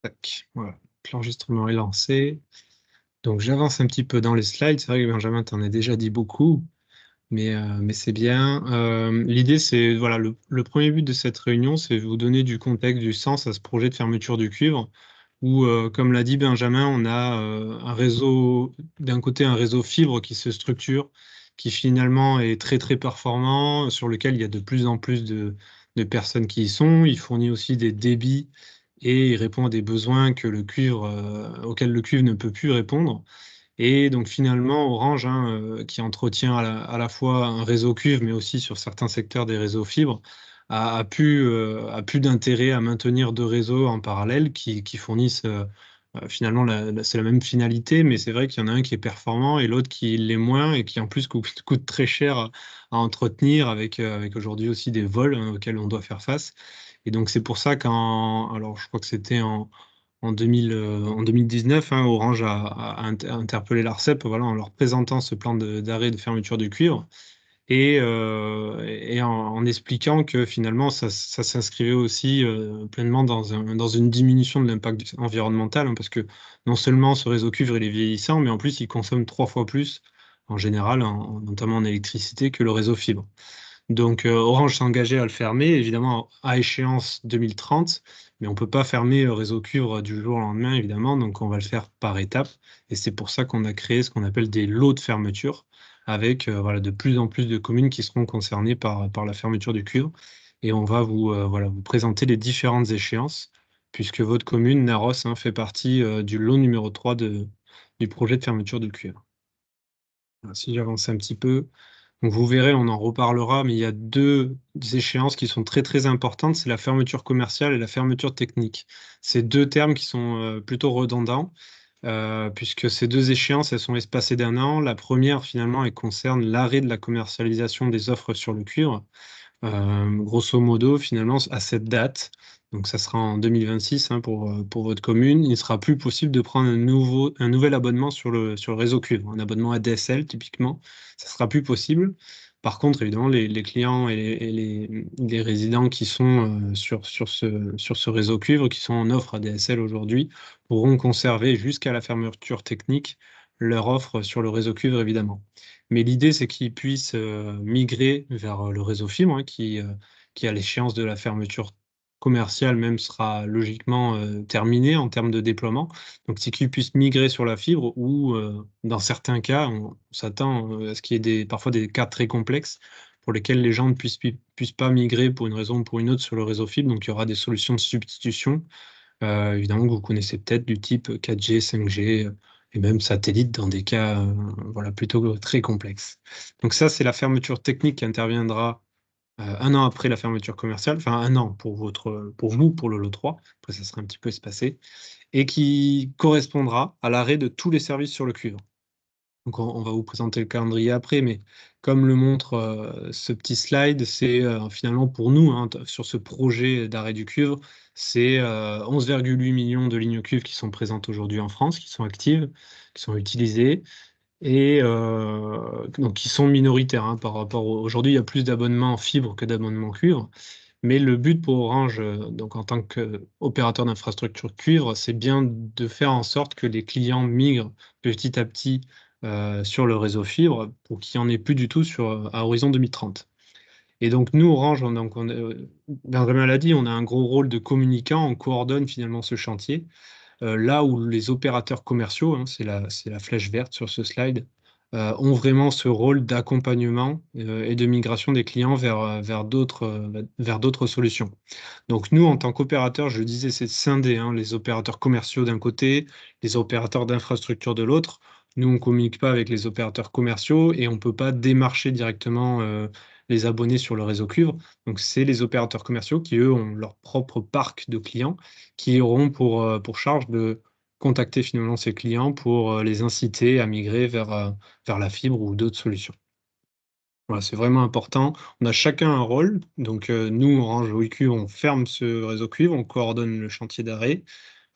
Tac, voilà. L'enregistrement est lancé. Donc j'avance un petit peu dans les slides. C'est vrai que Benjamin t'en a déjà dit beaucoup, mais c'est bien. L'idée, c'est, voilà, le premier but de cette réunion, c'est vous donner du contexte, du sens à ce projet de fermeture du cuivre, où, comme l'a dit Benjamin, on a un réseau, d'un côté un réseau fibre qui se structure, qui finalement est très très performant, sur lequel il y a de plus en plus de personnes qui y sont. Il fournit aussi des débits et il répond à des besoins que le cuivre, auxquels le cuivre ne peut plus répondre. Et donc finalement, Orange, hein, qui entretient à la fois un réseau cuivre, mais aussi sur certains secteurs des réseaux fibres, a plus d'intérêt à maintenir deux réseaux en parallèle qui fournissent finalement, c'est la même finalité, mais c'est vrai qu'il y en a un qui est performant et l'autre qui l'est moins et qui en plus coûte très cher à entretenir avec aujourd'hui aussi des vols hein, auxquels on doit faire face. Et donc c'est pour ça alors je crois que c'était en 2019, hein, Orange a interpellé l'ARCEP, voilà, en leur présentant ce plan d'arrêt de fermeture du cuivre et en expliquant que finalement ça s'inscrivait aussi pleinement dans une diminution de l'impact environnemental, hein, parce que non seulement ce réseau cuivre il est vieillissant, mais en plus il consomme 3 fois plus en général, notamment en électricité, que le réseau fibre. Donc Orange s'est engagé à le fermer, évidemment à échéance 2030, mais on ne peut pas fermer le réseau cuivre du jour au lendemain, évidemment, donc on va le faire par étapes. Et c'est pour ça qu'on a créé ce qu'on appelle des lots de fermeture, avec voilà, de plus en plus de communes qui seront concernées par la fermeture du cuivre. Et on va voilà, vous présenter les différentes échéances, puisque votre commune, Naros, hein, fait partie du lot numéro 3 du projet de fermeture du cuivre. Voilà, si j'avance un petit peu. Donc vous verrez, on en reparlera, mais il y a deux échéances qui sont très très importantes, c'est la fermeture commerciale et la fermeture technique. C'est deux termes qui sont plutôt redondants, puisque ces deux échéances, elles sont espacées d'un an. La première, finalement, elle concerne l'arrêt de la commercialisation des offres sur le cuivre. Grosso modo, finalement, à cette date, donc ça sera en 2026 hein, pour votre commune, il ne sera plus possible de prendre un nouvel abonnement sur le réseau cuivre, un abonnement ADSL typiquement, ça sera plus possible. Par contre, évidemment, les clients les résidents qui sont sur ce réseau cuivre, qui sont en offre ADSL aujourd'hui, pourront conserver jusqu'à la fermeture technique leur offre sur le réseau cuivre, évidemment. Mais l'idée, c'est qu'ils puissent migrer vers le réseau fibre, hein, qui à l'échéance de la fermeture commerciale même sera logiquement terminé en termes de déploiement. Donc, c'est qu'ils puissent migrer sur la fibre ou, dans certains cas, on s'attend à ce qu'il y ait parfois des cas très complexes pour lesquels les gens ne puissent pas migrer pour une raison ou pour une autre sur le réseau fibre. Donc, il y aura des solutions de substitution évidemment que vous connaissez peut-être du type 4G, 5G et même satellite dans des cas voilà, plutôt très complexes. Donc ça, c'est la fermeture technique qui interviendra un an après la fermeture commerciale, enfin un an pour vous, pour le lot 3, après ça sera un petit peu espacé, et qui correspondra à l'arrêt de tous les services sur le cuivre. Donc on va vous présenter le calendrier après, mais comme le montre ce petit slide, c'est finalement pour nous, hein, sur ce projet d'arrêt du cuivre, c'est 11,8 millions de lignes cuivre qui sont présentes aujourd'hui en France, qui sont actives, qui sont utilisées, et donc qui sont minoritaires hein, par rapport aujourd'hui, il y a plus d'abonnements en fibre que d'abonnements cuivre. Mais le but pour Orange, donc en tant qu'opérateur d'infrastructure cuivre, c'est bien de faire en sorte que les clients migrent petit à petit sur le réseau fibre pour qu'il n'y en ait plus du tout à horizon 2030. Et donc nous, Orange, Benjamin l'a dit, on a un gros rôle de communicant, on coordonne finalement ce chantier. Là où les opérateurs commerciaux, hein, c'est la flèche verte sur ce slide, ont vraiment ce rôle d'accompagnement et de migration des clients vers d'autres solutions. Donc nous, en tant qu'opérateurs, je disais, c'est scindé, hein, les opérateurs commerciaux d'un côté, les opérateurs d'infrastructure de l'autre. Nous, on ne communique pas avec les opérateurs commerciaux et on ne peut pas démarcher directement les abonnés sur le réseau cuivre. Donc c'est les opérateurs commerciaux qui, eux, ont leur propre parc de clients qui auront pour charge de contacter finalement ces clients pour les inciter à migrer vers la fibre ou d'autres solutions. Voilà, c'est vraiment important. On a chacun un rôle. Donc, nous, Orange OIQ, on ferme ce réseau cuivre, on coordonne le chantier d'arrêt.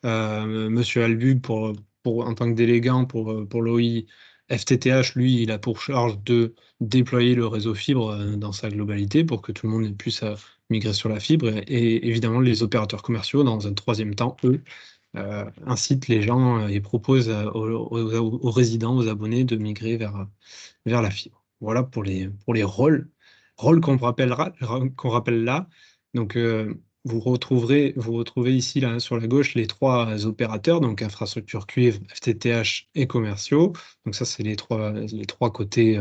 Monsieur Albug, en tant que délégant pour l'OI FTTH, lui, il a pour charge de déployer le réseau fibre dans sa globalité pour que tout le monde puisse migrer sur la fibre. Et évidemment, les opérateurs commerciaux, dans un troisième temps, eux, incite les gens et propose aux résidents, aux abonnés de migrer vers la fibre. Voilà pour les rôles qu'on rappelle là. Donc, vous retrouvez ici là, sur la gauche les trois opérateurs, donc infrastructure cuivre, FTTH et commerciaux. Donc ça, c'est les trois côtés,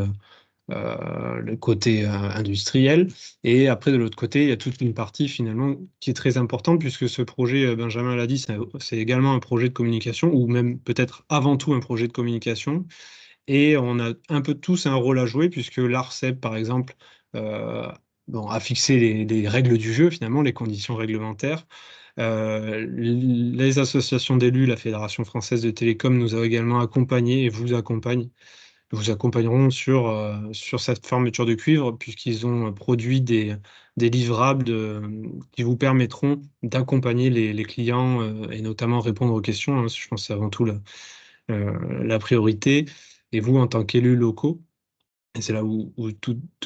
le côté industriel. Et après, de l'autre côté, il y a toute une partie finalement qui est très importante puisque ce projet, Benjamin l'a dit, c'est également un projet de communication ou même peut-être avant tout un projet de communication. Et on a un peu tous un rôle à jouer, puisque l'ARCEP, par exemple, euh, bon, a fixé les règles du jeu, finalement, les conditions réglementaires. Les associations d'élus, la Fédération française de télécom nous a également accompagnés et vous accompagneront sur cette fermeture de cuivre, puisqu'ils ont produit des livrables qui vous permettront d'accompagner les clients et notamment répondre aux questions, hein. Je pense que c'est avant tout la priorité. Et vous, en tant qu'élus locaux, et c'est là où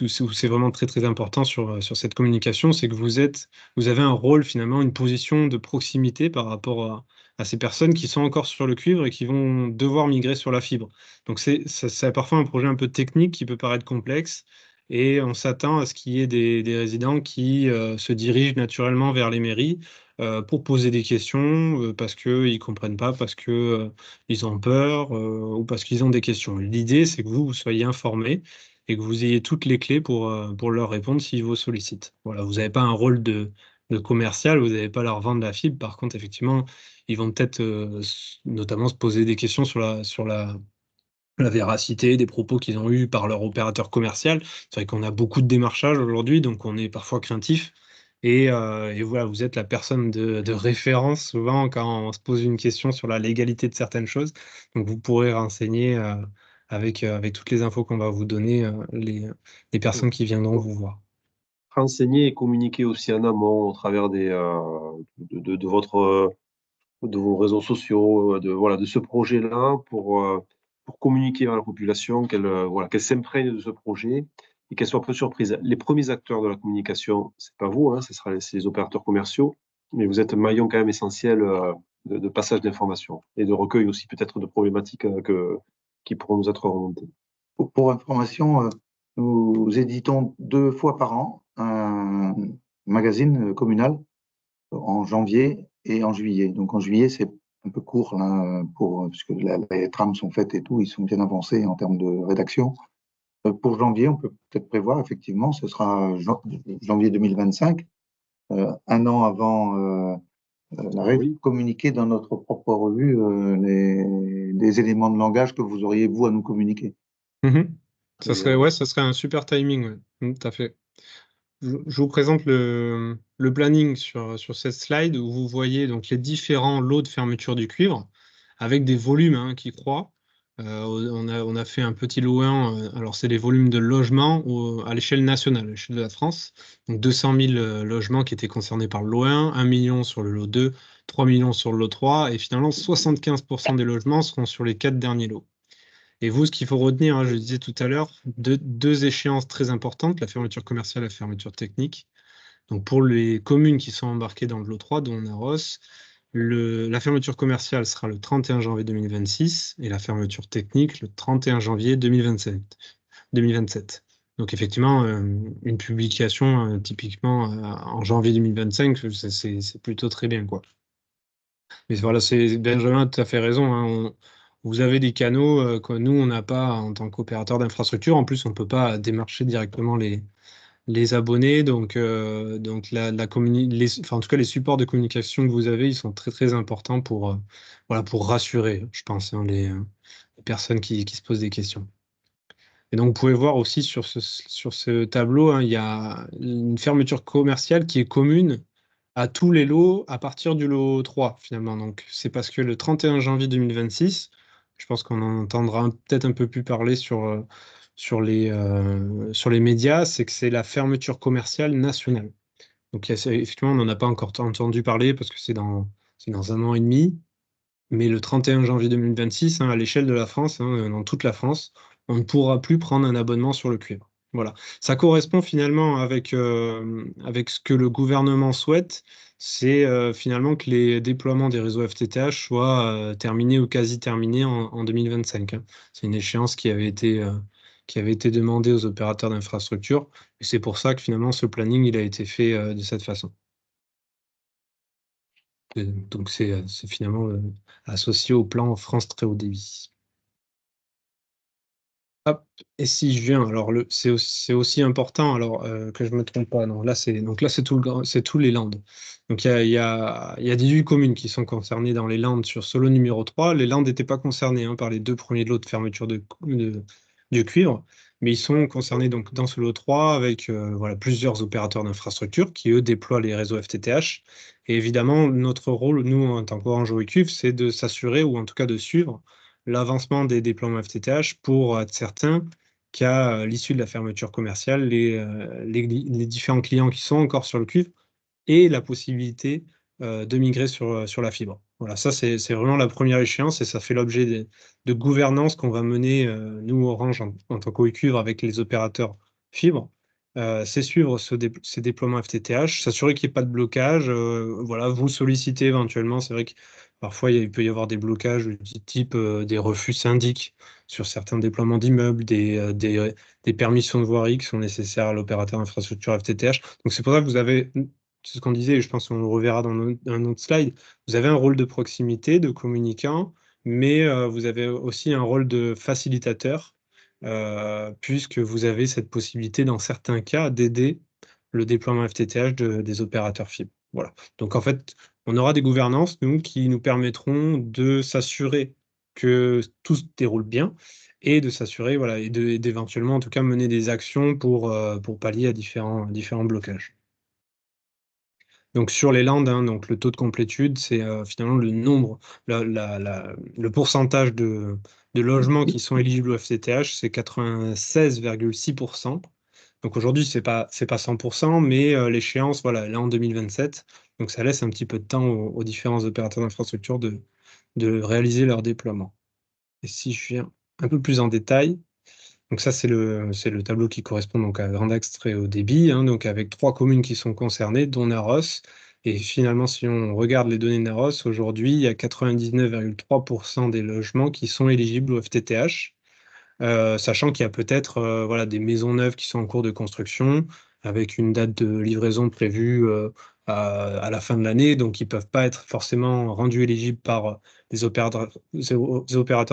c'est vraiment très très important sur cette communication, c'est que vous avez un rôle finalement, une position de proximité par rapport à ces personnes qui sont encore sur le cuivre et qui vont devoir migrer sur la fibre. Donc c'est parfois un projet un peu technique qui peut paraître complexe et on s'attend à ce qu'il y ait des résidents qui se dirigent naturellement vers les mairies pour poser des questions parce qu'ils ne comprennent pas, parce que ils ont peur ou parce qu'ils ont des questions. L'idée, c'est que vous soyez informés et que vous ayez toutes les clés pour leur répondre s'ils vous sollicitent. Voilà, vous n'avez pas un rôle de commercial, vous n'allez pas leur vendre la fibre. Par contre, effectivement, ils vont peut-être notamment se poser des questions la véracité des propos qu'ils ont eus par leur opérateur commercial. C'est vrai qu'on a beaucoup de démarchage aujourd'hui, donc on est parfois craintif. Et voilà, vous êtes la personne de référence souvent quand on se pose une question sur la légalité de certaines choses. Donc vous pourrez renseigner avec toutes les infos qu'on va vous donner les personnes qui viendront vous voir. Renseigner et communiquer aussi en amont au travers de de vos réseaux sociaux, voilà, de ce projet-là pour communiquer à la population voilà, qu'elle s'imprègne de ce projet et qu'elle soit peu surprise. Les premiers acteurs de la communication, c'est pas vous, hein, c'est les opérateurs commerciaux, mais vous êtes un maillon quand même essentiel de passage d'informations et de recueil aussi peut-être de problématiques qui pourront nous être remontées. Pour information, nous éditons 2 fois par an un magazine communal en janvier et en juillet. Donc en juillet, c'est un peu court là, puisque les trames sont faites et tout, ils sont bien avancés en termes de rédaction. Pour janvier, on peut peut-être prévoir, effectivement, ce sera janvier 2025, 1 an avant l'arrêt, Oui. communiquer dans notre propre revue les éléments de langage que vous auriez, vous, à nous communiquer. Mhm. Et, Ça serait un super timing, ouais. Tout à fait. Je vous présente le planning sur cette slide où vous voyez donc les différents lots de fermeture du cuivre avec des volumes hein, qui croient. On a fait un petit lot 1, alors c'est les volumes de logements à l'échelle nationale, à l'échelle de la France. Donc 200 000 logements qui étaient concernés par le lot 1 million sur le lot 2, 3 millions sur le lot 3 et finalement 75% des logements seront sur les 4 derniers lots. Et vous, ce qu'il faut retenir, hein, je le disais tout à l'heure, deux échéances très importantes, la fermeture commerciale et la fermeture technique. Donc pour les communes qui sont embarquées dans le lot 3, dont Naros, la fermeture commerciale sera le 31 janvier 2026 et la fermeture technique le 31 janvier 2027. Donc effectivement, une publication typiquement en janvier 2025, c'est plutôt très bien, quoi. Mais voilà, Benjamin a tout à fait raison, hein. Vous avez des canaux que nous, on n'a pas en tant qu'opérateur d'infrastructure. En plus, on ne peut pas démarcher directement les abonnés. Donc enfin, en tout cas, les supports de communication que vous avez, ils sont très, très importants voilà, pour rassurer, je pense, hein, les personnes qui se posent des questions. Et donc, vous pouvez voir aussi sur ce tableau, hein, il y a une fermeture commerciale qui est commune à tous les lots à partir du lot 3, finalement. Donc, c'est parce que le 31 janvier 2026, je pense qu'on en entendra peut-être un peu plus parler sur les médias, c'est que c'est la fermeture commerciale nationale. Donc, effectivement, on n'en a pas encore entendu parler parce que c'est dans 1 an et demi. Mais le 31 janvier 2026, hein, à l'échelle de la France, hein, dans toute la France, on ne pourra plus prendre un abonnement sur le cuivre. Voilà. Ça correspond finalement avec ce que le gouvernement souhaite, c'est finalement que les déploiements des réseaux FTTH soient terminés ou quasi terminés en 2025, hein. C'est une échéance qui avait été demandée aux opérateurs d'infrastructure, et c'est pour ça que finalement ce planning il a été fait de cette façon. Donc c'est finalement associé au plan France Très Haut Débit. Hop, et si je viens, alors c'est aussi important, alors que je me trompe pas, non, là c'est c'est tous les Landes. Donc il y a 18 communes qui sont concernées dans les Landes sur ce lot numéro 3. Les Landes n'étaient pas concernées, hein, par les deux premiers lots de fermeture du cuivre, mais ils sont concernés donc dans ce lot 3 avec voilà, plusieurs opérateurs d'infrastructure qui eux déploient les réseaux FTTH. Et évidemment, notre rôle, nous en tant qu'Orange Eau et Cuivre, c'est de s'assurer ou en tout cas de suivre l'avancement des déploiements FTTH pour être certain qu'à l'issue de la fermeture commerciale, les différents clients qui sont encore sur le cuivre aient la possibilité de migrer sur la fibre. Voilà, ça c'est vraiment la première échéance et ça fait l'objet de gouvernance qu'on va mener, nous, Orange, en tant qu'O-Cuivre avec les opérateurs fibre. C'est suivre ces déploiements FTTH, s'assurer qu'il n'y ait pas de blocage. Voilà, vous solliciter éventuellement. C'est vrai que parfois il peut y avoir des blocages du type des refus syndics sur certains déploiements d'immeubles, des permissions de voirie qui sont nécessaires à l'opérateur infrastructure FTTH. Donc c'est pour ça que vous avez, c'est ce qu'on disait, et je pense qu'on le reverra dans un autre slide, vous avez un rôle de proximité, de communicant, mais vous avez aussi un rôle de facilitateur, puisque vous avez cette possibilité, dans certains cas, d'aider le déploiement FTTH des opérateurs fibre. Voilà. Donc en fait, on aura des gouvernances, nous, qui nous permettront de s'assurer que tout se déroule bien et de s'assurer, voilà, et d'éventuellement, en tout cas, mener des actions pour pallier à différents blocages. Donc sur les Landes, hein, donc le taux de complétude, c'est finalement le nombre, le pourcentage de logements qui sont éligibles au FTTH, c'est 96,6%. Donc aujourd'hui, c'est pas 100%, mais l'échéance, voilà, elle est en 2027. Donc ça laisse un petit peu de temps aux différents opérateurs d'infrastructure de réaliser leur déploiement. Et si je viens un peu plus en détail, donc ça, c'est le tableau qui correspond donc à Grand Axe Très Haut Débit, hein, donc avec 3 communes qui sont concernées, dont Naros. Et finalement, si on regarde les données de Naros, aujourd'hui, il y a 99,3% des logements qui sont éligibles au FTTH. Sachant qu'il y a peut-être voilà, des maisons neuves qui sont en cours de construction, avec une date de livraison prévue à la fin de l'année, donc ils ne peuvent pas être forcément rendus éligibles par des opérateurs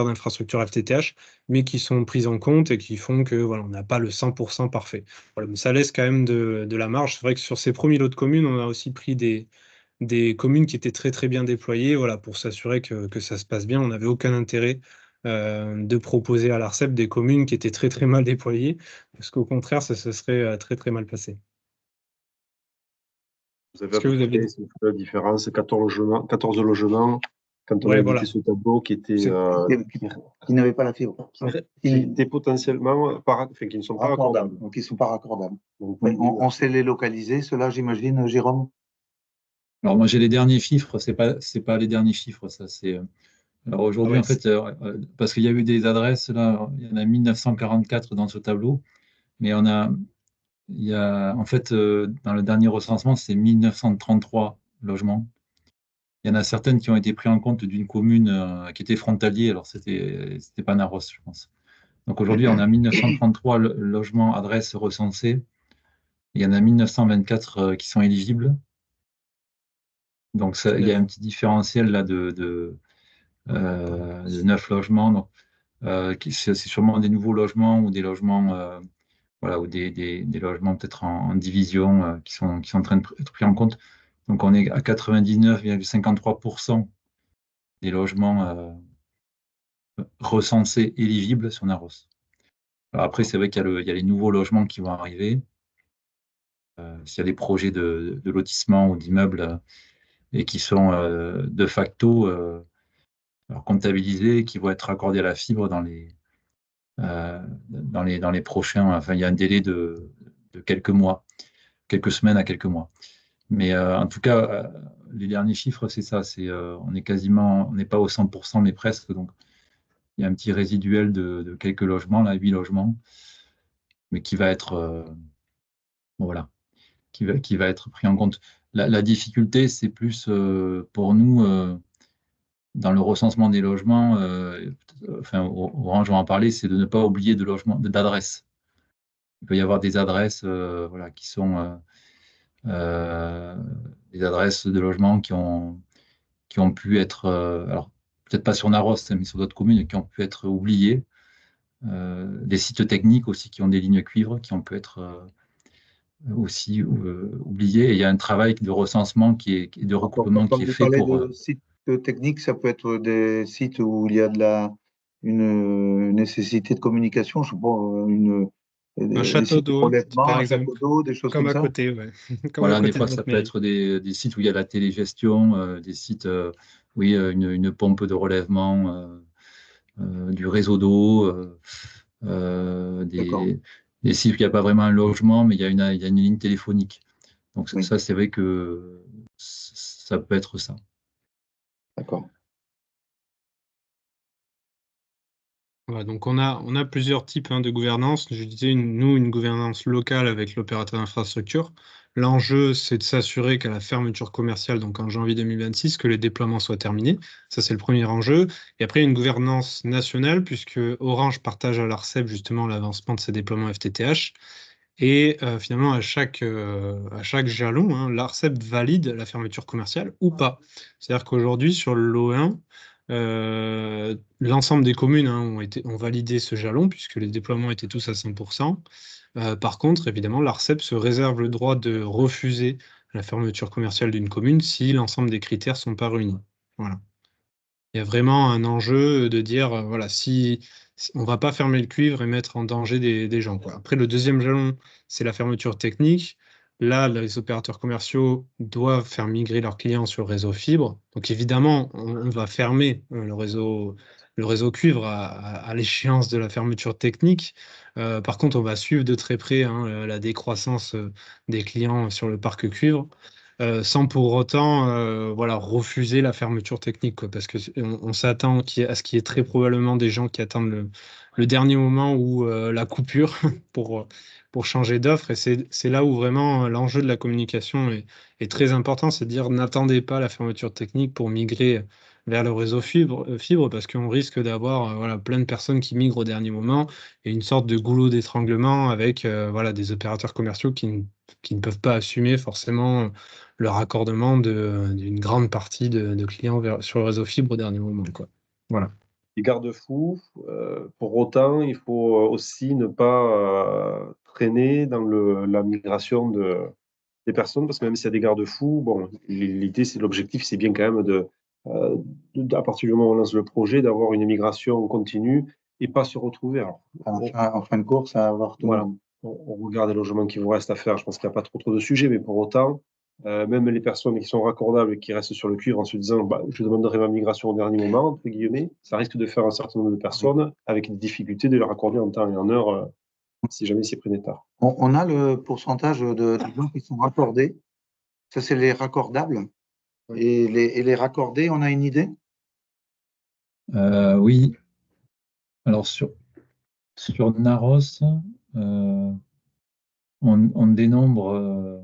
d'infrastructure FTTH, mais qui sont pris en compte et qui font que voilà, on n'a pas le 100% parfait. Voilà, mais ça laisse quand même de la marge. C'est vrai que sur ces premiers lots de communes, on a aussi pris des communes qui étaient très très bien déployées, voilà, pour s'assurer que ça se passe bien. On n'avait aucun intérêt de proposer à l'ARCEP des communes qui étaient très très mal déployées, parce qu'au contraire, ça se serait très très mal passé. Vous avez Est-ce à que peu vous avez près, c'est la différence, 14 logements, quand on a Ouais, édité voilà. ce tableau qui était Qui n'avaient pas la fibre. qui étaient potentiellement, enfin, qui ne sont pas raccordables. Donc, ils ne sont pas raccordables. Donc, Oui, on sait les localiser, ceux-là, j'imagine, Jérôme? Alors moi j'ai les derniers chiffres, c'est pas les derniers chiffres, ça c'est. Alors aujourd'hui Ah ouais, en fait, parce qu'il y a eu des adresses là, il y en a 1944 dans ce tableau, mais il y a en fait dans le dernier recensement c'est 1933 logements. Il y en a certaines qui ont été prises en compte d'une commune qui était frontalier, alors c'était pas Naros, je pense. Donc aujourd'hui on a 1933 logements adresses recensés. Il y en a 1924 qui sont éligibles. Donc il y a un petit différentiel là de 9 logements. Donc, c'est sûrement des nouveaux logements ou des logements, voilà, ou des logements peut-être en division qui sont en train d'être pris en compte. Donc on est à 99,53% des logements recensés éligibles sur Naros. Alors après, c'est vrai qu'il y a les nouveaux logements qui vont arriver. S'il y a des projets de lotissement ou d'immeubles et qui sont de facto alors, comptabilisés, qui vont être accordés à la fibre dans les prochains. Enfin, il y a un délai de quelques mois, quelques semaines à quelques mois. Mais en tout cas, les derniers chiffres, c'est ça. On est quasiment, on n'est pas au 100%, mais presque. Donc, il y a un petit résiduel de quelques logements, là, 8 logements. mais qui va être, bon, voilà, qui va être pris en compte. La difficulté, c'est plus pour nous, dans le recensement des logements, enfin, Orange va en parler, c'est de ne pas oublier de logements, d'adresses. Il peut y avoir des adresses voilà, qui sont des adresses de logements qui ont pu être, alors peut-être pas sur Naros, mais sur d'autres communes, qui ont pu être oubliées. Des sites techniques aussi qui ont des lignes cuivre qui ont pu être aussi oubliés. Et il y a un travail de recensement de recoupement Quand qui est vous fait parlez pour. de sites techniques, ça peut être des sites où il y a une nécessité de communication, je sais pas, Un des château sites de d'eau, relèvement, par un exemple, château d'eau, des choses comme comme à ça. côté, ouais. Comme à Voilà, des côté de fois, ça votre peut mairie. être des sites où il y a la télégestion, des sites, oui, une pompe de relèvement, du réseau d'eau, D'accord, des sites où il n'y a pas vraiment un logement, mais il y a une ligne téléphonique. Donc oui, ça, c'est vrai que ça peut être ça. d'accord. Voilà, donc on a plusieurs types de gouvernance. Je disais, nous, une gouvernance locale avec l'opérateur d'infrastructure. L'enjeu, c'est de s'assurer qu'à la fermeture commerciale, donc en janvier 2026, que les déploiements soient terminés. Ça, c'est le premier enjeu. Et après, une gouvernance nationale, puisque Orange partage à l'ARCEP justement l'avancement de ses déploiements FTTH. Et finalement, à chaque jalon, l'ARCEP valide la fermeture commerciale ou pas. C'est-à-dire qu'aujourd'hui, sur le l'O1, l'ensemble des communes ont validé ce jalon, puisque les déploiements étaient tous à 100%. Par contre, évidemment, l'ARCEP se réserve le droit de refuser la fermeture commerciale d'une commune si l'ensemble des critères ne sont pas réunis. Voilà. Il y a vraiment un enjeu de dire, voilà, si on va pas fermer le cuivre et mettre en danger des gens, quoi. Après, le deuxième jalon, c'est la fermeture technique. Là, les opérateurs commerciaux doivent faire migrer leurs clients sur le réseau fibre. Donc, évidemment, on va fermer le réseau cuivre à l'échéance de la fermeture technique. Par contre, on va suivre de très près la décroissance des clients sur le parc cuivre sans pour autant voilà, refuser la fermeture technique, quoi, parce que on s'attend à ce qu'il y ait très probablement des gens qui attendent le dernier moment ou la coupure pour changer d'offre. Et c'est là où vraiment l'enjeu de la communication est très important, c'est de dire n'attendez pas la fermeture technique pour migrer vers le réseau fibre parce qu'on risque d'avoir voilà, plein de personnes qui migrent au dernier moment et une sorte de goulot d'étranglement avec voilà, des opérateurs commerciaux qui ne peuvent pas assumer forcément le raccordement d'une grande partie de clients sur le réseau fibre au dernier moment, quoi. Voilà. Les garde-fous, pour autant, il faut aussi ne pas traîner dans la migration des personnes, parce que même s'il y a des garde-fous, bon, l'idée, c'est l'objectif, c'est bien quand même à partir du moment où on lance le projet, d'avoir une migration continue et pas se retrouver. Alors, En fin de course, à avoir tout le voilà, monde. on regarde les logements qui vous restent à faire. Je pense qu'il n'y a pas trop de sujets, mais pour autant, même les personnes qui sont raccordables et qui restent sur le cuivre en se disant bah, je demanderai ma migration au dernier moment, entre guillemets, ça risque de faire un certain nombre de personnes avec des difficultés de les raccorder en temps et en heure si jamais c'est pris tard. On a le pourcentage de gens qui sont raccordés. Ça, c'est les raccordables. Oui. Et les raccordés, on a une idée? Oui, alors sur Naros, on dénombre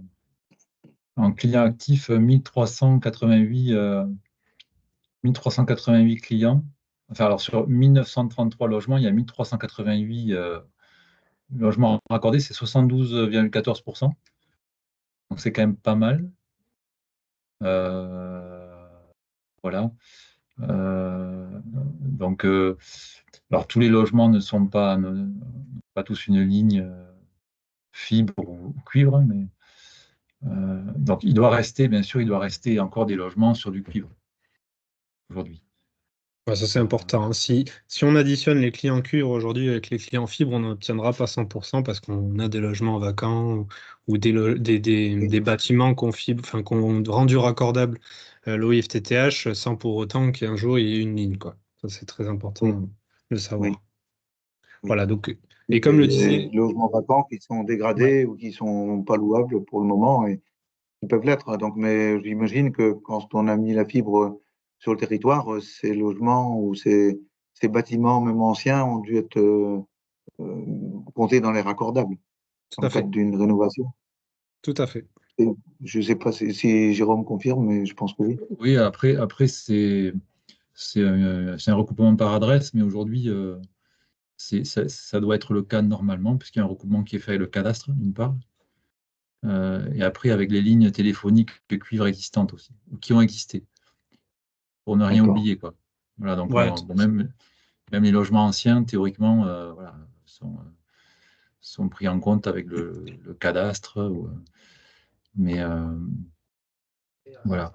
en clients actifs 1388 clients. Enfin, alors sur 1933 logements, il y a 1388 logements raccordés, c'est 72,14%. Donc c'est quand même pas mal. Voilà. Donc, alors tous les logements ne sont pas tous une ligne fibre ou cuivre, mais donc il doit rester, bien sûr, il doit rester encore des logements sur du cuivre aujourd'hui. Ouais, ça, c'est important. Si on additionne les clients cuivre aujourd'hui avec les clients fibre, on n'obtiendra pas 100% parce qu'on a des logements vacants ou des bâtiments qu'on rendu raccordables l'OIFTTH sans pour autant qu'un jour il y ait une ligne, quoi. Ça, c'est très important Oui, de le oui, savoir. oui. Voilà, donc, et comme le Des disait, logements vacants qui sont ouais. dégradés ou qui sont pas louables pour le moment et qui peuvent l'être. Donc, mais j'imagine que quand on a mis la fibre sur le territoire, ces logements ou ces bâtiments, même anciens, ont dû être compter dans les raccordables Tout dans à le cadre fait. d'une rénovation. Tout à fait. Et je ne sais pas si Jérôme confirme, mais je pense que oui. Oui, après c'est un recoupement par adresse, mais aujourd'hui, ça doit être le cas normalement, puisqu'il y a un recoupement qui est fait avec le cadastre, d'une part, et après avec les lignes téléphoniques de cuivre existantes aussi, ou qui ont existé, pour ne rien D'accord. oublier, quoi. Voilà, donc Ouais, bon, même les logements anciens, théoriquement, voilà, sont pris en compte avec le cadastre, mais voilà.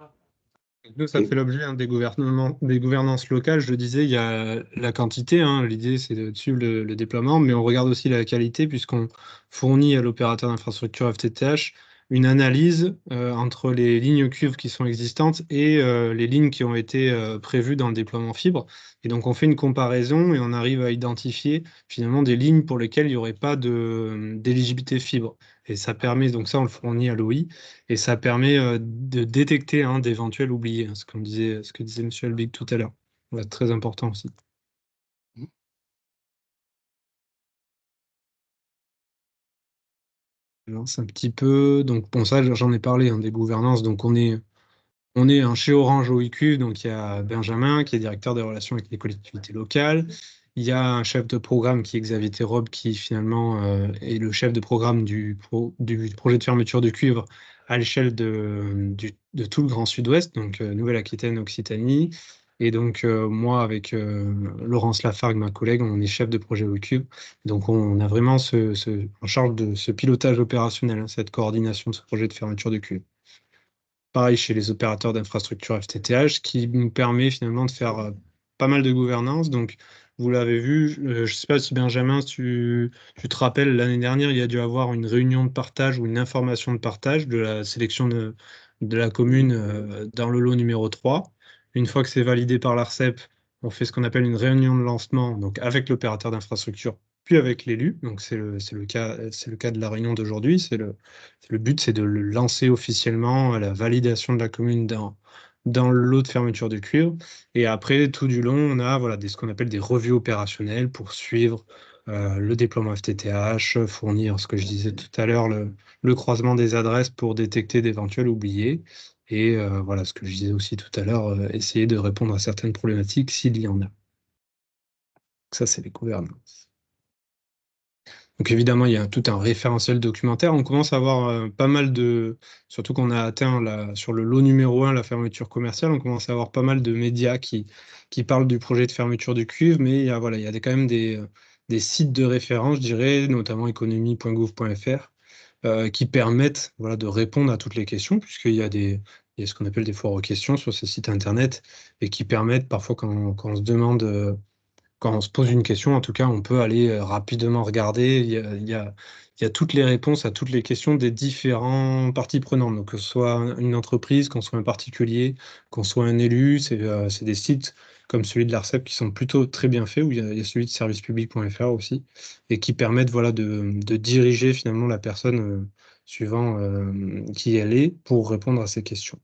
nous, ça Et fait l'objet des gouvernances locales. Je le disais, il y a la quantité, hein. L'idée, c'est de suivre le déploiement, mais on regarde aussi la qualité puisqu'on fournit à l'opérateur d'infrastructure FTTH une analyse entre les lignes cuivres qui sont existantes et les lignes qui ont été prévues dans le déploiement fibre. Et donc, on fait une comparaison et on arrive à identifier finalement des lignes pour lesquelles il n'y aurait pas d'éligibilité fibre. Et ça permet, donc ça, on le fournit à l'OI. Et ça permet de détecter d'éventuels oubliés, hein, ce que disait Monsieur Albig tout à l'heure. Ouais, très important aussi. Alors, c'est un petit peu, donc bon ça j'en ai parlé hein, des gouvernances. Donc on est un chez Orange OIQ, donc il y a Benjamin qui est directeur des relations avec les collectivités locales. Il y a un chef de programme qui est Xavier Thérobe qui finalement est le chef de programme du projet de fermeture de cuivre à l'échelle de tout le Grand Sud-Ouest, donc Nouvelle-Aquitaine, Occitanie. Et donc moi avec Laurence Lafargue, ma collègue, on est chef de projet OIQ. Donc on a vraiment en charge de ce pilotage opérationnel, hein, cette coordination de ce projet de fermeture de cuivre. Pareil chez les opérateurs d'infrastructure FTTH, qui nous permet finalement de faire pas mal de gouvernance. Donc, vous l'avez vu, je ne sais pas si Benjamin, tu te rappelles, l'année dernière, il y a dû avoir une réunion de partage ou une information de partage de la sélection de la commune dans le lot numéro 3. Une fois que c'est validé par l'ARCEP, on fait ce qu'on appelle une réunion de lancement, donc avec l'opérateur d'infrastructure, puis avec l'élu. Donc, c'est le cas de la réunion d'aujourd'hui. Le but, c'est de le lancer officiellement à la validation de la commune dans le lot de fermeture de cuivre. Et après, tout du long, on a voilà, ce qu'on appelle des revues opérationnelles pour suivre le déploiement FTTH, fournir ce que je disais tout à l'heure, le croisement des adresses pour détecter d'éventuels oubliés. Et voilà, ce que je disais aussi tout à l'heure, essayer de répondre à certaines problématiques s'il y en a. Ça, c'est les gouvernances. Donc évidemment, il y a tout un référentiel documentaire. On commence à avoir pas mal surtout qu'on a atteint sur le lot numéro 1, la fermeture commerciale, on commence à avoir pas mal de médias qui parlent du projet de fermeture du cuivre, mais il y a quand même des sites de référence, je dirais, notamment économie.gouv.fr, qui permettent voilà, de répondre à toutes les questions, puisqu'il y a ce qu'on appelle des foires aux questions sur ces sites Internet, et qui permettent parfois quand on se demande quand on se pose une question, en tout cas, on peut aller rapidement regarder. Il y a toutes les réponses à toutes les questions des différents parties prenantes. Donc, que ce soit une entreprise, qu'on soit un particulier, qu'on soit un élu, c'est des sites comme celui de l'ARCEP qui sont plutôt très bien faits, où il y a celui de servicepublic.fr aussi, et qui permettent voilà, de diriger finalement la personne suivant qui elle est pour répondre à ces questions.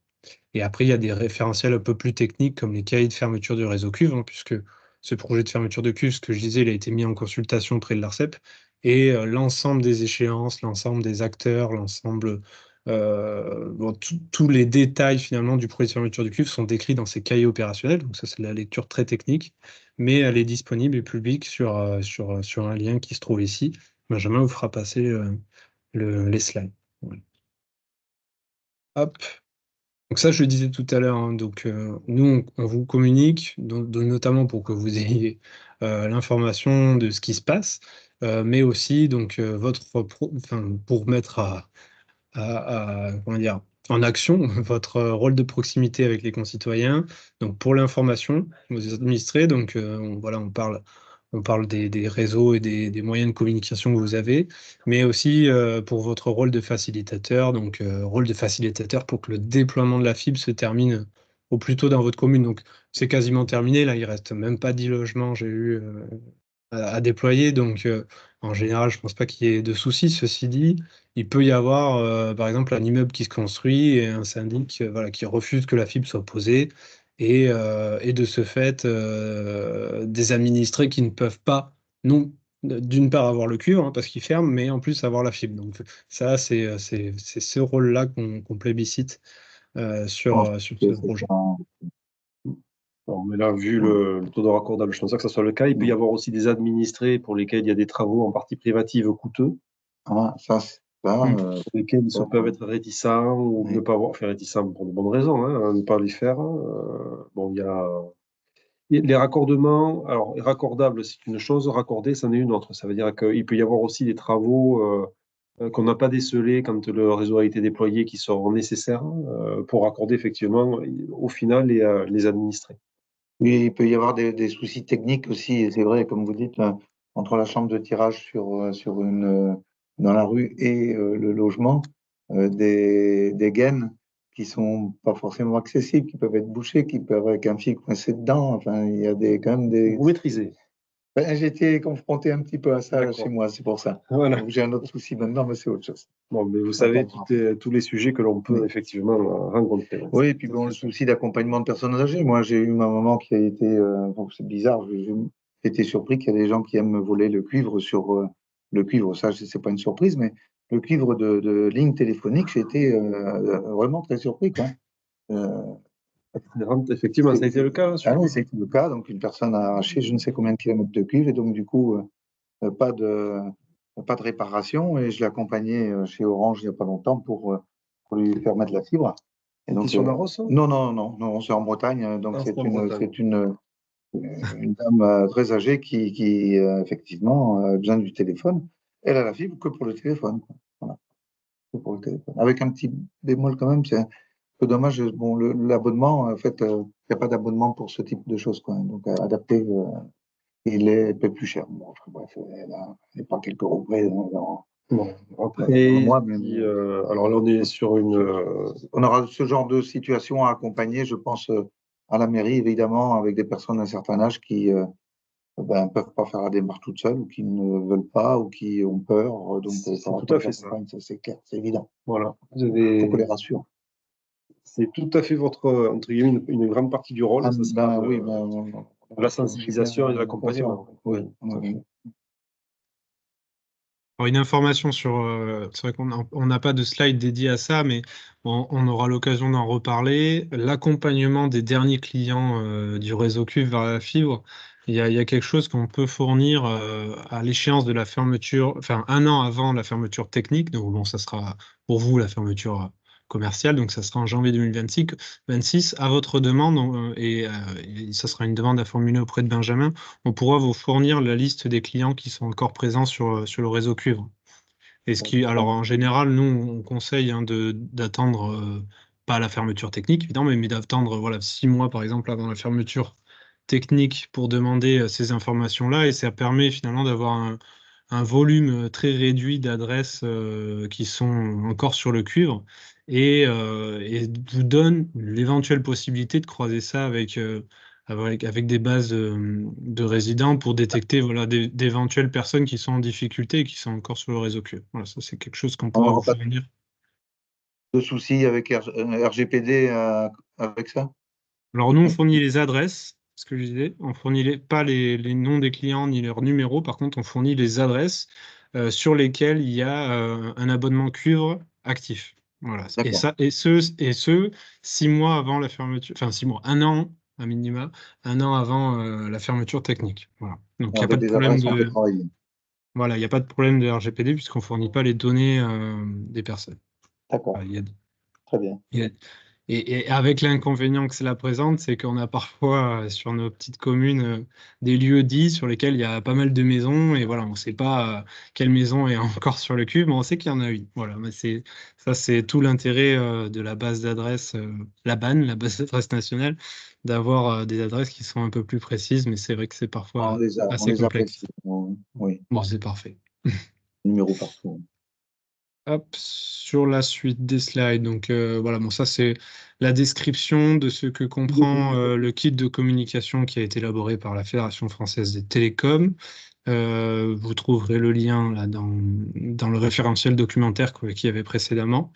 Et après, il y a des référentiels un peu plus techniques comme les cahiers de fermeture du réseau cuve, hein, puisque ce projet de fermeture de cuve, ce que je disais, il a été mis en consultation auprès de l'ARCEP. Et l'ensemble des échéances, l'ensemble des acteurs, tous les détails finalement du projet de fermeture du cuve sont décrits dans ces cahiers opérationnels. Donc ça, c'est de la lecture très technique, mais elle est disponible et publique sur un lien qui se trouve ici. Benjamin vous fera passer les slides. Voilà. Hop. Donc ça, je le disais tout à l'heure, hein, donc nous, on vous communique, notamment pour que vous ayez l'information de ce qui se passe, mais aussi donc pour mettre comment dire, en action votre rôle de proximité avec les concitoyens. Donc pour l'information, vous administrez, donc voilà, on parle des réseaux et des moyens de communication que vous avez, mais aussi pour votre rôle de facilitateur, donc rôle de facilitateur pour que le déploiement de la fibre se termine au plus tôt dans votre commune. Donc c'est quasiment terminé, là il reste même pas 10 logements, j'ai eu à déployer. Donc, en général, je pense pas qu'il y ait de soucis. Ceci dit, il peut y avoir, par exemple, un immeuble qui se construit et un syndic, voilà, qui refuse que la fibre soit posée. Et de ce fait, des administrés qui ne peuvent pas, non, d'une part avoir le cuivre, hein, parce qu'il ferme, mais en plus avoir la fibre. Donc ça, c'est ce rôle-là qu'on plébiscite sur ce projet. Bon, mais là, vu le taux de raccordable, je pense pas que ça soit le cas. Il peut y avoir aussi des administrés pour lesquels il y a des travaux en partie privative coûteux, Ça, pour lesquels ils peuvent être réticents ou ne pas avoir fait réticents pour de bonnes raisons, hein, ne pas les faire. Bon, il y a les raccordements. Alors, raccordable, c'est une chose, raccorder, c'en est une autre. Ça veut dire qu'il peut y avoir aussi des travaux qu'on n'a pas décelés quand le réseau a été déployé qui sont nécessaires pour raccorder effectivement, au final, les administrés. Oui, il peut y avoir des soucis techniques aussi, et c'est vrai, comme vous dites, entre la chambre de tirage dans la rue et le logement, des gaines qui sont pas forcément accessibles, qui peuvent être bouchées, qui peuvent avec un fil coincé dedans. Enfin, il y a quand même des. Vous maîtrisez. Ben, j'ai été confronté un petit peu à ça D'accord. chez moi, c'est pour ça. Voilà. Donc, j'ai un autre souci maintenant, mais c'est autre chose. Bon, mais vous savez tous les sujets que l'on peut effectivement rencontrer. Oui, et puis bon, le souci d'accompagnement de personnes âgées. Moi, j'ai eu ma maman qui a été, bon, c'est bizarre, j'ai été surpris qu'il y a des gens qui aiment voler le cuivre sur le cuivre. Ça, c'est pas une surprise, mais le cuivre de ligne téléphonique, j'ai été vraiment très surpris, quoi. Effectivement, ça a été le cas. Ah oui, c'était le cas. Donc, une personne a arraché je ne sais combien de kilomètres de cuivre, et donc, du coup, pas de réparation. Et je l'ai accompagné chez Orange il n'y a pas longtemps pour lui faire mettre la fibre. Et donc, sur Naros, hein? Non, c'est en Bretagne. Donc, c'est une dame très âgée qui effectivement, a besoin du téléphone. Elle a la fibre que pour le téléphone, quoi. Voilà. Que pour le téléphone. Avec un petit bémol quand même, c'est un peu dommage. Bon, l'abonnement, en fait, il n'y a pas d'abonnement pour ce type de choses, quoi. Donc, adapté, il est un peu plus cher. Bon, bref, elle n'est pas quelques euros près. Bon, après, alors là, on est sur on aura ce genre de situation à accompagner, je pense, à la mairie, évidemment, avec des personnes d'un certain âge qui ne peuvent pas faire la démarche toutes seules, ou qui ne veulent pas, ou qui ont peur. Donc, c'est tout à fait ça. C'est clair, c'est évident. Voilà. Il faut qu'on les rassure. C'est tout à fait votre, entre guillemets, une grande partie du rôle. De la sensibilisation et de l'accompagnement. Oui. Alors, une information c'est vrai qu'on n'a pas de slide dédié à ça, mais on aura l'occasion d'en reparler. L'accompagnement des derniers clients du réseau cuivre vers la fibre, il y a quelque chose qu'on peut fournir à l'échéance de la fermeture, enfin 1 an avant la fermeture technique. Donc bon, ça sera pour vous la fermeture commerciale, donc ça sera en janvier 2026 à votre demande, et ça sera une demande à formuler auprès de Benjamin. On pourra vous fournir la liste des clients qui sont encore présents sur le réseau cuivre. Alors en général, nous, on conseille d'attendre, pas la fermeture technique, évidemment, mais d'attendre 6 mois, par exemple, avant la fermeture technique pour demander ces informations-là, et ça permet finalement d'avoir un volume très réduit d'adresses qui sont encore sur le cuivre, et vous donne l'éventuelle possibilité de croiser ça avec des bases de résidents pour détecter d'éventuelles personnes qui sont en difficulté et qui sont encore sur le réseau cuivre. Voilà, ça c'est quelque chose qu'on pourra vous fournir. De soucis avec RGPD avec ça? Alors nous, on fournit les adresses, ce que je disais, on fournit pas les noms des clients ni leurs numéros, par contre on fournit les adresses sur lesquelles il y a un abonnement cuivre actif. Voilà. Et ce 6 mois avant la fermeture, enfin 6 mois, 1 an à minima, 1 an avant la fermeture technique. Voilà. Donc il n'y a pas de problème il n'y a pas de problème de RGPD puisqu'on ne fournit pas les données des personnes. D'accord. Très bien. Et avec l'inconvénient que cela présente, c'est qu'on a parfois sur nos petites communes des lieux dits sur lesquels il y a pas mal de maisons, et voilà, on ne sait pas quelle maison est encore sur le cube, mais on sait qu'il y en a une. Voilà, mais c'est tout l'intérêt de la base d'adresse, la BAN, la base d'adresse nationale, d'avoir des adresses qui sont un peu plus précises, mais c'est vrai que c'est parfois assez complexe. Oui. Bon, c'est parfait. Numéro partout. Hop, sur la suite des slides. Donc voilà, bon, ça c'est la description de ce que comprend le kit de communication qui a été élaboré par la Fédération française des télécoms. Vous trouverez le lien là dans le référentiel documentaire qu'il y avait précédemment.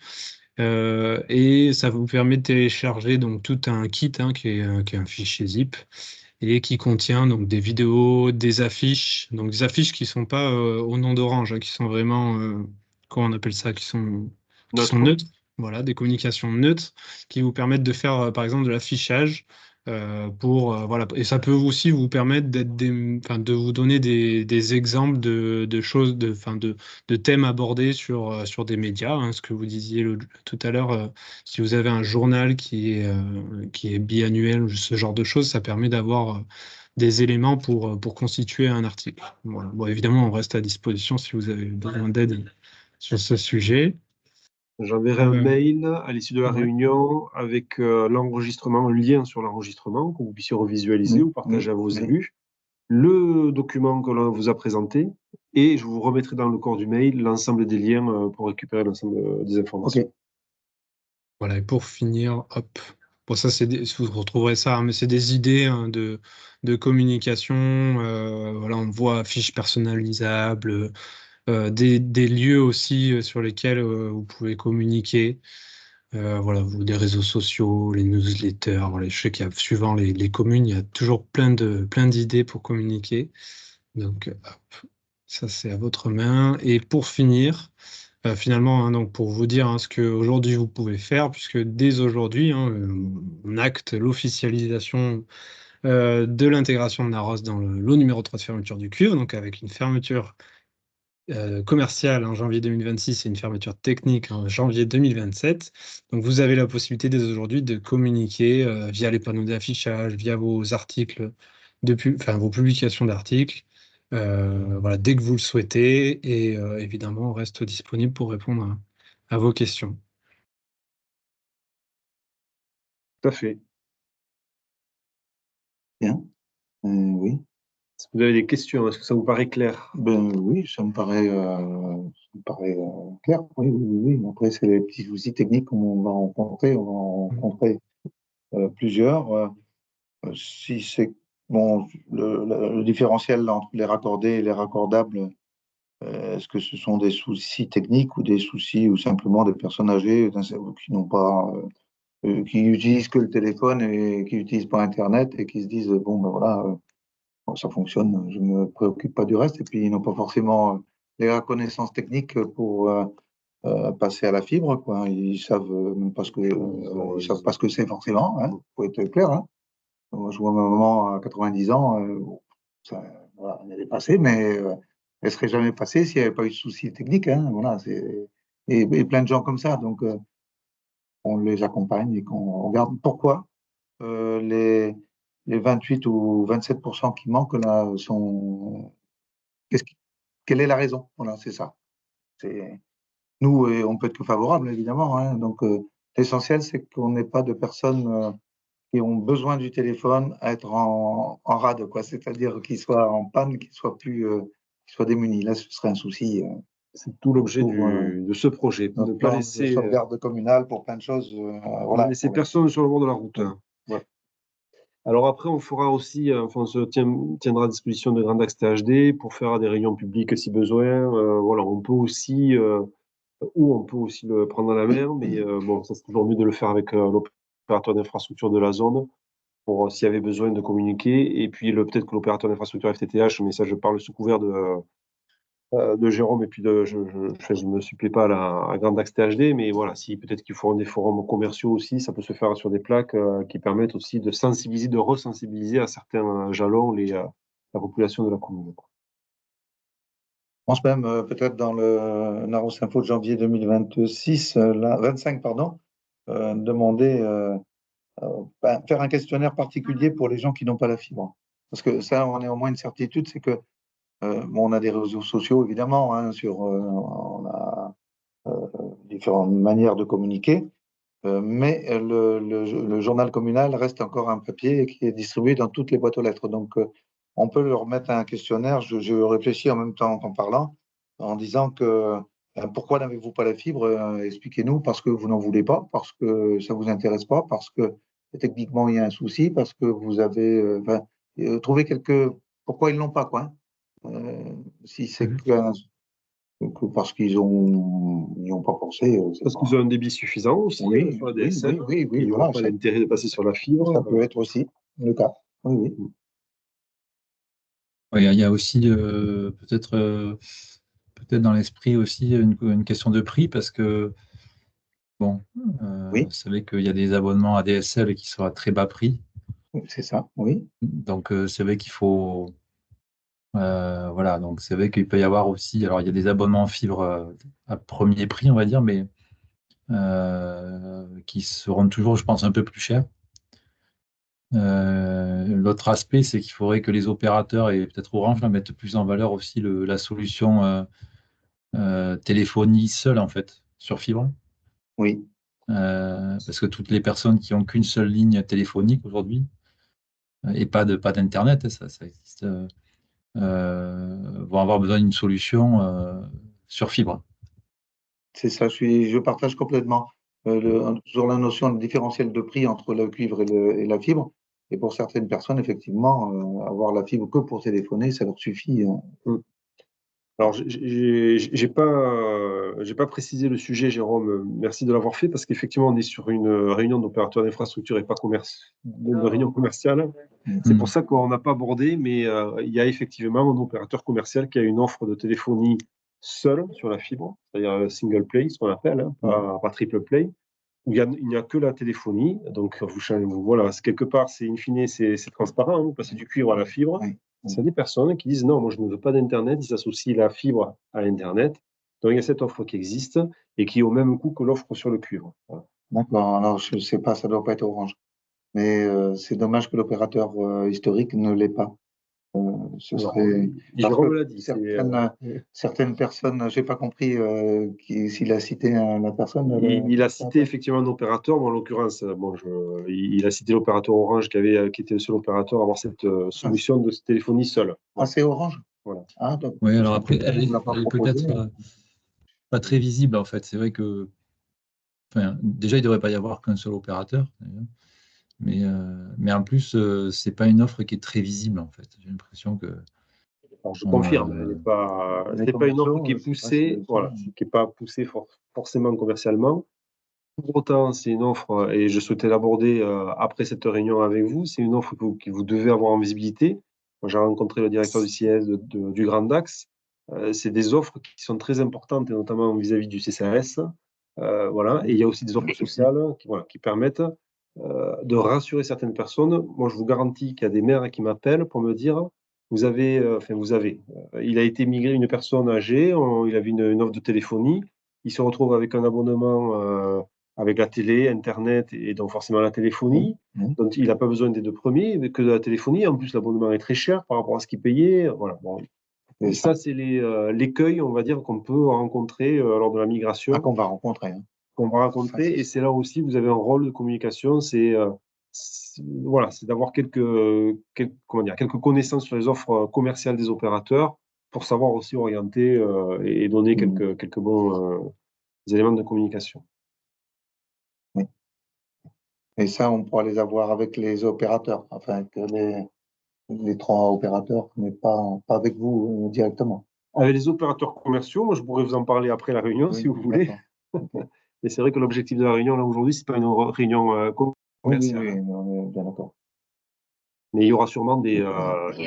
Et ça vous permet de télécharger donc tout un kit qui est un fichier zip. et qui contient donc des vidéos, des affiches, donc des affiches qui sont pas au nom d'Orange, hein, qui sont vraiment, comment on appelle ça, qui sont Neutre. neutres, voilà, des communications neutres, qui vous permettent de faire, par exemple, de l'affichage voilà, et ça peut aussi vous permettre de vous donner des exemples de choses, de thèmes abordés sur des médias, hein, ce que vous disiez tout à l'heure, si vous avez un journal qui est biannuel, ou ce genre de choses, ça permet d'avoir des éléments pour constituer un article. Voilà. Bon, évidemment, on reste à disposition si vous avez besoin d'aide sur ce sujet. J'enverrai un mail à l'issue de la Ouais. réunion avec l'enregistrement, un lien sur l'enregistrement, que vous puissiez revisualiser ou partager à vos élus, le document que l'on vous a présenté, et je vous remettrai dans le corps du mail l'ensemble des liens pour récupérer l'ensemble des informations. Ok. Voilà, et pour finir, hop. Bon, ça, vous retrouverez ça, hein, mais c'est des idées, hein, de communication. Voilà, on voit affiches personnalisables, des lieux aussi sur lesquels vous pouvez communiquer. Voilà, des réseaux sociaux, les newsletters. Voilà, je sais suivant les communes, il y a toujours plein d'idées pour communiquer. Donc, hop, ça, c'est à votre main. Et pour finir, finalement, hein, donc pour vous dire, hein, ce qu'aujourd'hui vous pouvez faire, puisque dès aujourd'hui, hein, on acte l'officialisation de l'intégration de Naros dans le lot numéro 3 de fermeture du cuivre, donc avec une fermeture commerciale en janvier 2026 et une fermeture technique en janvier 2027. Donc vous avez la possibilité dès aujourd'hui de communiquer via les panneaux d'affichage, via vos articles, vos publications d'articles, voilà, dès que vous le souhaitez, et évidemment on reste disponible pour répondre à vos questions. Tout à fait. Bien. Oui. Si vous avez des questions, est-ce que ça vous paraît clair? Ben oui, ça me paraît clair. Oui, oui, oui, oui. Après, c'est les petits soucis techniques qu'on va rencontrer. On va en rencontrer plusieurs. Si c'est bon, le différentiel là, entre les raccordés et les raccordables, est-ce que ce sont des soucis techniques ou des soucis ou simplement des personnes âgées qui n'ont pas, qui utilisent que le téléphone et qui n'utilisent pas Internet et qui se disent bon ben voilà, bon, ça fonctionne, je me préoccupe pas du reste, et puis ils n'ont pas forcément les connaissances techniques pour passer à la fibre, quoi. Ils savent même pas ils savent pas ce que c'est forcément, hein. Faut être clair, hein. Moi, je vois ma maman à 90 ans, ça, voilà, elle est passée, mais elle serait jamais passée s'il n'y avait pas eu de soucis techniques, hein. Voilà, et plein de gens comme ça, donc on les accompagne et qu'on regarde pourquoi les 28 ou 27% qui manquent là sont. Quelle est la raison? Voilà, c'est ça. Nous, on peut être que favorable, évidemment, hein. Donc, l'essentiel, c'est qu'on n'ait pas de personnes qui ont besoin du téléphone à être en rade, quoi. C'est-à-dire qu'ils soient en panne, qu'ils soient démunis. Là, ce serait un souci. C'est tout l'objet de ce projet. Notre Ne pas plan laisser, de sauvegarde communale pour plein de choses. voilà, ne laisser personne sur le bord de la route. Ouais. Alors après, on fera aussi, on se tiendra à disposition de Grand Axe THD pour faire des réunions publiques si besoin. Voilà, on peut aussi le prendre à la main, mais bon, ça c'est toujours mieux de le faire avec l'opérateur d'infrastructure de la zone pour s'il y avait besoin de communiquer. Et puis peut-être que l'opérateur d'infrastructure FTTH, mais ça je parle sous couvert de Jérôme, et puis je ne me supplée pas à Grand Axe THD, mais voilà, si peut-être qu'ils feront des forums commerciaux aussi, ça peut se faire sur des plaques qui permettent aussi de sensibiliser, de resensibiliser à certains jalons la population de la commune. Je pense même peut-être dans le Naros Info de janvier 2026, 25, pardon, demander, faire un questionnaire particulier pour les gens qui n'ont pas la fibre. Parce que ça, on a au moins une certitude, c'est que bon, on a des réseaux sociaux, évidemment, hein, on a différentes manières de communiquer, mais le journal communal reste encore un papier qui est distribué dans toutes les boîtes aux lettres. Donc, on peut leur mettre un questionnaire. Je réfléchis en même temps qu'en parlant, en disant que pourquoi n'avez-vous pas la fibre? Expliquez-nous, parce que vous n'en voulez pas, parce que ça vous intéresse pas, parce que techniquement il y a un souci, parce que vous avez trouvé pourquoi ils l'ont pas, quoi. Si c'est parce qu'ils n'y ont pas pensé. Parce qu'ils ont un débit suffisant aussi Oui, sur la DSL. oui, Ils voilà, n'ont pas l'intérêt de passer sur la fibre. ça peut être aussi le cas. Oui, oui. Ouais, il y a aussi peut-être dans l'esprit aussi une question de prix parce que bon, Oui, vous savez qu'il y a des abonnements ADSL qui sont à très bas prix. c'est ça, oui. Donc c'est vrai qu'il faut voilà, donc c'est vrai qu'il peut y avoir aussi, alors il y a des abonnements en fibre à premier prix, on va dire, mais qui seront toujours, je pense, un peu plus chers. L'autre aspect, c'est qu'il faudrait que les opérateurs et peut-être Orange là, mettent plus en valeur aussi la solution téléphonie seule en fait sur fibre. Oui, Parce que toutes les personnes qui ont qu'une seule ligne téléphonique aujourd'hui et pas d'internet, ça existe, vont avoir besoin d'une solution sur fibre. c'est ça, je partage complètement sur la notion de différentiel de prix entre le cuivre et la fibre. Et pour certaines personnes, effectivement, avoir la fibre que pour téléphoner, ça leur suffit. Mm. Alors, j'ai pas précisé le sujet, Jérôme. Merci de l'avoir fait parce qu'effectivement, on est sur une réunion d'opérateurs d'infrastructure et pas une réunion commerciale. C'est pour ça qu'on n'a pas abordé, mais il y a effectivement un opérateur commercial qui a une offre de téléphonie seule sur la fibre, c'est-à-dire single play, ce qu'on appelle, hein, pas triple play, où il n'y a que la téléphonie. Donc, voilà, quelque part, c'est in fine, c'est transparent, hein, vous passez du cuivre à la fibre. Oui. C'est des personnes qui disent non, moi je ne veux pas d'Internet, ils associent la fibre à l'Internet. Donc il y a cette offre qui existe et qui est au même coût que l'offre sur le cuivre. Voilà. D'accord, alors je ne sais pas, ça ne doit pas être Orange. Mais c'est dommage que l'opérateur historique ne l'ait pas. Ce Alors, serait parce Jérôme que l'a dit. certaines personnes, j'ai pas compris s'il a cité la personne. Il a cité effectivement un opérateur, en l'occurrence, il a cité l'opérateur Orange qui était le seul opérateur à avoir cette solution de téléphonie seule. Ah, c'est Orange? Voilà. Ah, donc, Oui, alors après, on ne l'a pas elle est proposé. peut-être pas très visible en fait. C'est vrai que, enfin, déjà, il ne devrait pas y avoir qu'un seul opérateur, d'ailleurs. Mais en plus, c'est pas une offre qui est très visible en fait. J'ai l'impression que Alors, je bon, confirme, Les c'est pas une offre commerciaux, qui est je sais pas si poussée, voilà, qui n'est pas poussée forcément commercialement. Pour autant, c'est une offre, et je souhaitais l'aborder après cette réunion avec vous, c'est une offre que vous devez avoir en visibilité. Moi, j'ai rencontré le directeur du CIS du Grand Dax. C'est des offres qui sont très importantes, et notamment vis-à-vis du CCAS. Voilà. Et il y a aussi des offres sociales voilà, qui permettent de rassurer certaines personnes. Moi, je vous garantis qu'il y a des maires qui m'appellent pour me dire, il a été migré une personne âgée, il avait une offre de téléphonie, il se retrouve avec un abonnement avec la télé, Internet et donc forcément la téléphonie. Donc, il n'a pas besoin des deux premiers, mais que de la téléphonie. En plus, l'abonnement est très cher par rapport à ce qu'il payait. Voilà. Bon. Et ça, c'est l'écueil, on va dire, qu'on peut rencontrer lors de la migration. qu'on va rencontrer. Hein. Qu'on va rencontrer. Et c'est là aussi, vous avez un rôle de communication. Voilà, c'est d'avoir comment dire, quelques connaissances sur les offres commerciales des opérateurs pour savoir aussi orienter et donner quelques bons éléments de communication. Oui. Et ça, on pourra les avoir avec les opérateurs, enfin, que les trois opérateurs, mais pas avec vous directement. Avec les opérateurs commerciaux, moi, je pourrais vous en parler après la réunion, si vous voulez. Et c'est vrai que l'objectif de la réunion, là, aujourd'hui, c'est pas une réunion commerciale. Oui, on est bien d'accord. Mais il y aura sûrement il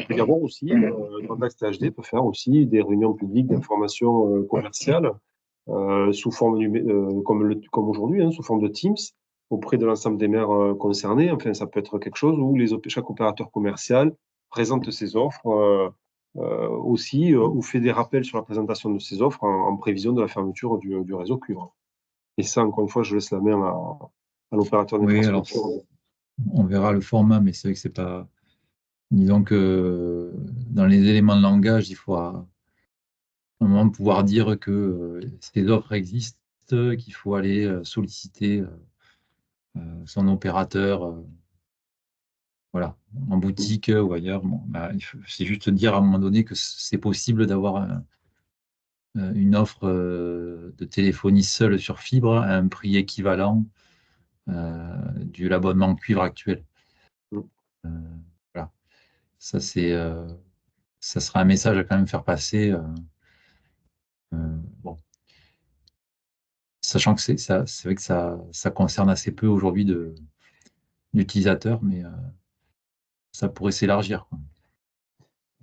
peut y avoir aussi, le Contact THD peut faire aussi des réunions publiques d'information commerciale sous forme comme aujourd'hui, hein, sous forme de Teams, auprès de l'ensemble des maires concernés. Enfin, ça peut être quelque chose où chaque opérateur commercial présente ses offres aussi ou fait des rappels sur la présentation de ses offres en prévision de la fermeture du réseau cuivre. Et ça, encore une fois, je laisse la main à l'opérateur oui, alors d'infrastructure. on verra le format, mais c'est vrai que c'est pas. Disons que dans les éléments de langage, il faut à un moment pouvoir dire que ces offres existent, qu'il faut aller solliciter son opérateur, voilà, en boutique ou ailleurs. Bon, bah, c'est juste dire à un moment donné que c'est possible d'avoir une offre de téléphonie seule sur fibre à un prix équivalent de l'abonnement cuivre actuel. Euh, voilà. Ça, ça sera un message à quand même faire passer. Bon. Sachant que c'est vrai que ça concerne assez peu aujourd'hui d'utilisateurs, mais ça pourrait s'élargir, quoi.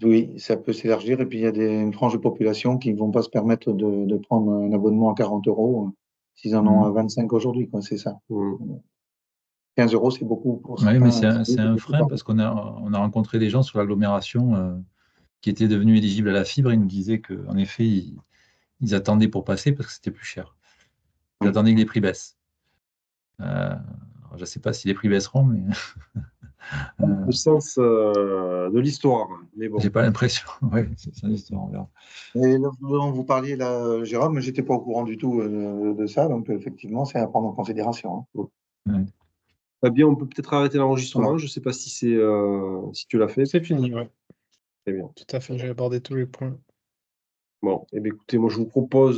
Oui, ça peut s'élargir. Et puis, il y a une frange de population qui ne vont pas se permettre de prendre un abonnement à 40 € s'ils en ont à 25 aujourd'hui, quoi. C'est ça. 15 € c'est beaucoup pour Oui, mais certains. c'est un frein parce qu'on a rencontré des gens sur l'agglomération qui étaient devenus éligibles à la fibre. Ils nous disaient qu'en effet, ils attendaient pour passer parce que c'était plus cher. Ils Oui. attendaient que les prix baissent. Je ne sais pas si les prix baisseront, mais Le sens de l'histoire, mais bon. j'ai pas l'impression. Oui, c'est une histoire, on verra. Et là, dont vous parliez là, Jérôme, mais j'étais pas au courant du tout de ça, donc effectivement, c'est à prendre en considération. Ouais. Bien, on peut peut-être arrêter l'enregistrement. Voilà. Je ne sais pas si si tu l'as fait. C'est fini, ouais. Très bien. Tout à fait, j'ai abordé tous les points. Bon, eh bien, écoutez, moi je vous propose